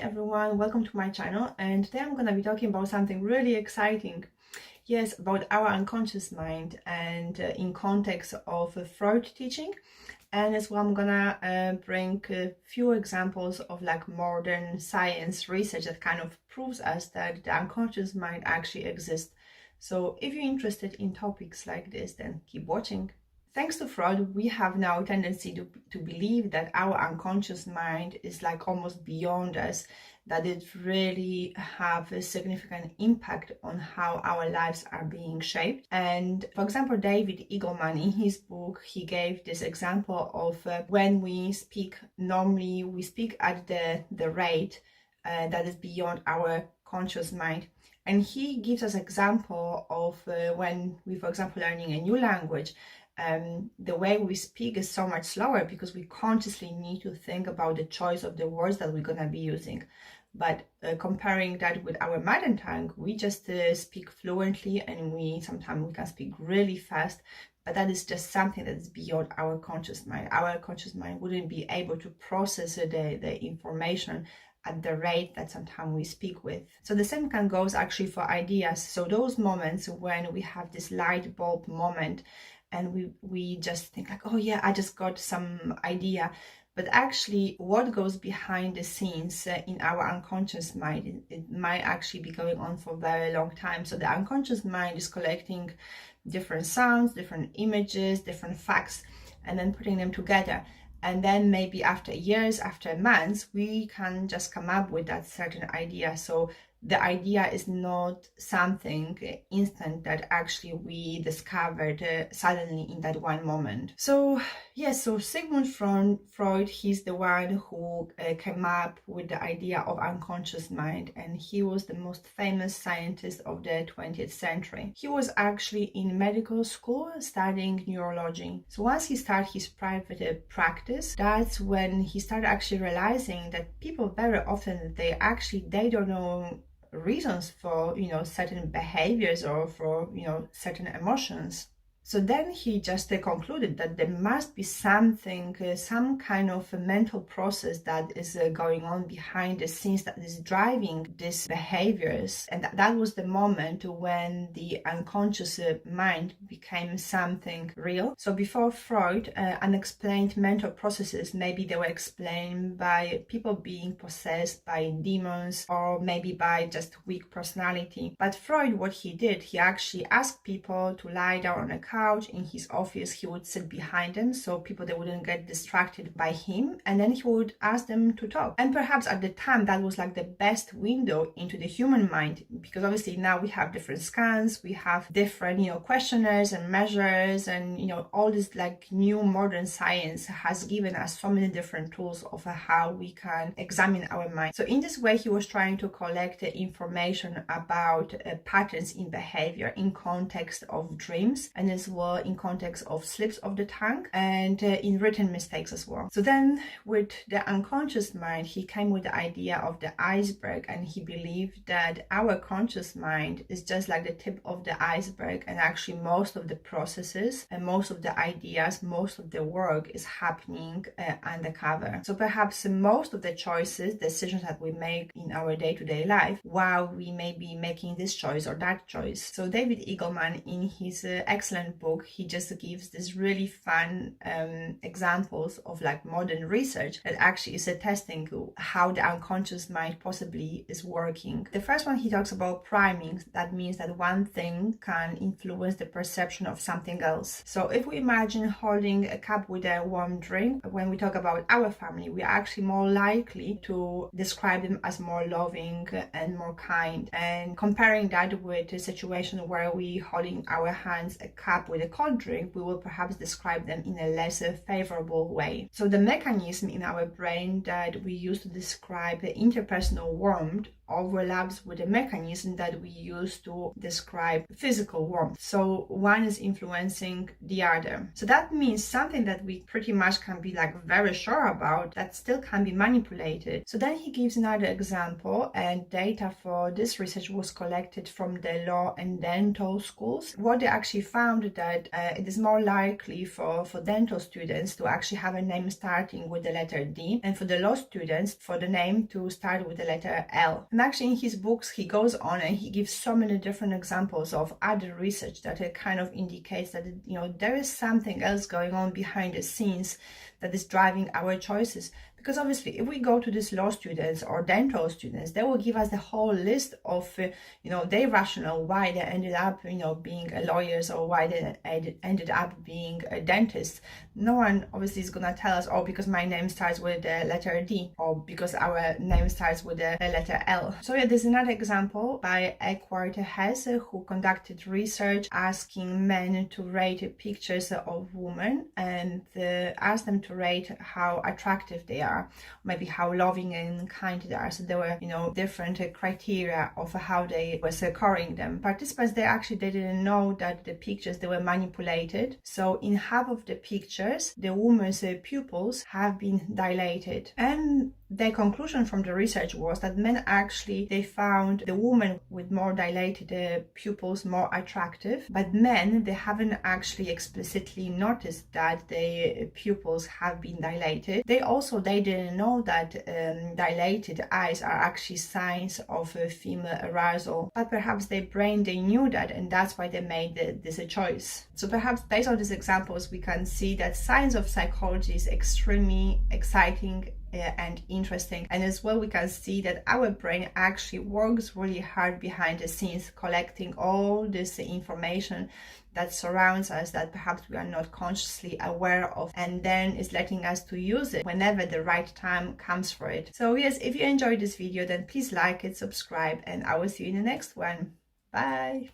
everyone, welcome to my channel, and today I'm going to be talking about something really exciting. Yes, about our unconscious mind, and in context of Freud teaching. And as well, I'm gonna bring a few examples of like modern science research that kind of proves us that the unconscious mind actually exists. So if you're interested in topics like this, then keep watching. Thanks to Freud, we have now a tendency to believe that our unconscious mind is like almost beyond us, that it really have a significant impact on how our lives are being shaped. And for example, David Eagleman, in his book, he gave this example of when we speak, normally we speak at the rate that is beyond our conscious mind. And he gives us example of when we, for example, learning a new language, the way we speak is so much slower because we consciously need to think about the choice of the words that we're going to be using. But comparing that with our mother tongue, we just speak fluently, and sometimes we can speak really fast, but that is just something that is beyond our conscious mind. Our conscious mind wouldn't be able to process the information at the rate that sometimes we speak with. So the same can goes actually for ideas. So those moments when we have this light bulb moment and we just think like, oh yeah, I just got some idea. But actually what goes behind the scenes in our unconscious mind, it might actually be going on for a very long time. So the unconscious mind is collecting different sounds, different images, different facts, and then putting them together. And then maybe after years, after months, we can just come up with that certain idea. So the idea is not something instant that actually we discovered suddenly in that one moment. So yes, so Sigmund Freud, he's the one who came up with the idea of unconscious mind, and he was the most famous scientist of the 20th century. He was actually in medical school studying neurology. So once he started his private practice, that's when he started actually realizing that people very often, they don't know reasons for certain behaviors or for certain emotions. So then he just concluded that there must be something, some kind of a mental process that is going on behind the scenes that is driving these behaviors. And that was the moment when the unconscious mind became something real. So before Freud, unexplained mental processes, maybe they were explained by people being possessed by demons or maybe by just weak personality. But Freud, what he did, he actually asked people to lie down on a couch in his office. He would sit behind them so people they wouldn't get distracted by him, and then he would ask them to talk. And perhaps at the time that was like the best window into the human mind, because obviously now we have different scans, we have different questionnaires and measures, and all this like new modern science has given us so many different tools of how we can examine our mind. So in this way he was trying to collect the information about patterns in behavior in context of dreams, and as well in context of slips of the tongue and in written mistakes as well. So then with the unconscious mind, he came with the idea of the iceberg, and he believed that our conscious mind is just like the tip of the iceberg, and actually most of the processes and most of the ideas, most of the work is happening undercover. So perhaps most of the decisions that we make in our day-to-day life while we may be making this choice or that choice. So David Eagleman, in his excellent book, he just gives this really fun examples of like modern research that actually is attesting to how the unconscious mind possibly is working. The first one, he talks about priming. That means that one thing can influence the perception of something else. So if we imagine holding a cup with a warm drink, when we talk about our family, we are actually more likely to describe them as more loving and more kind. And comparing that with a situation where we holding our hands a cup with a cold drink, we will perhaps describe them in a less favorable way. So the mechanism in our brain that we use to describe the interpersonal warmth overlaps with the mechanism that we use to describe physical warmth. So one is influencing the other. So that means something that we pretty much can be like very sure about, that still can be manipulated. So then he gives another example, and data for this research was collected from the law and dental schools. What they actually found that it is more likely for dental students to actually have a name starting with the letter D, and for the law students for the name to start with the letter L. And actually in his books he goes on and he gives so many different examples of other research that it kind of indicates that there is something else going on behind the scenes that is driving our choices. Because obviously if we go to these law students or dental students, they will give us the whole list of their rationale why they ended up being lawyers or why they ended up being a dentist. No one obviously is gonna tell us, oh, because my name starts with the letter D, or because our name starts with the letter L. So yeah, there's another example by Eckhart Hesse, who conducted research asking men to rate pictures of women and asked them to rate how attractive they are, maybe how loving and kind they are. So there were different criteria of how they were scoring them. Participants, they didn't know that the pictures, they were manipulated. So in half of the pictures the woman's pupils have been dilated, and their conclusion from the research was that men they found the woman with more dilated pupils more attractive, but men, they haven't actually explicitly noticed that the pupils have been dilated. They didn't know that dilated eyes are actually signs of female arousal, but perhaps their brain, they knew that, and that's why they made this choice. So perhaps based on these examples we can see that science of psychology is extremely exciting and interesting, and as well we can see that our brain actually works really hard behind the scenes, collecting all this information that surrounds us that perhaps we are not consciously aware of, and then is letting us to use it whenever the right time comes for it. So yes, if you enjoyed this video, then please like it, subscribe, and I will see you in the next one. Bye.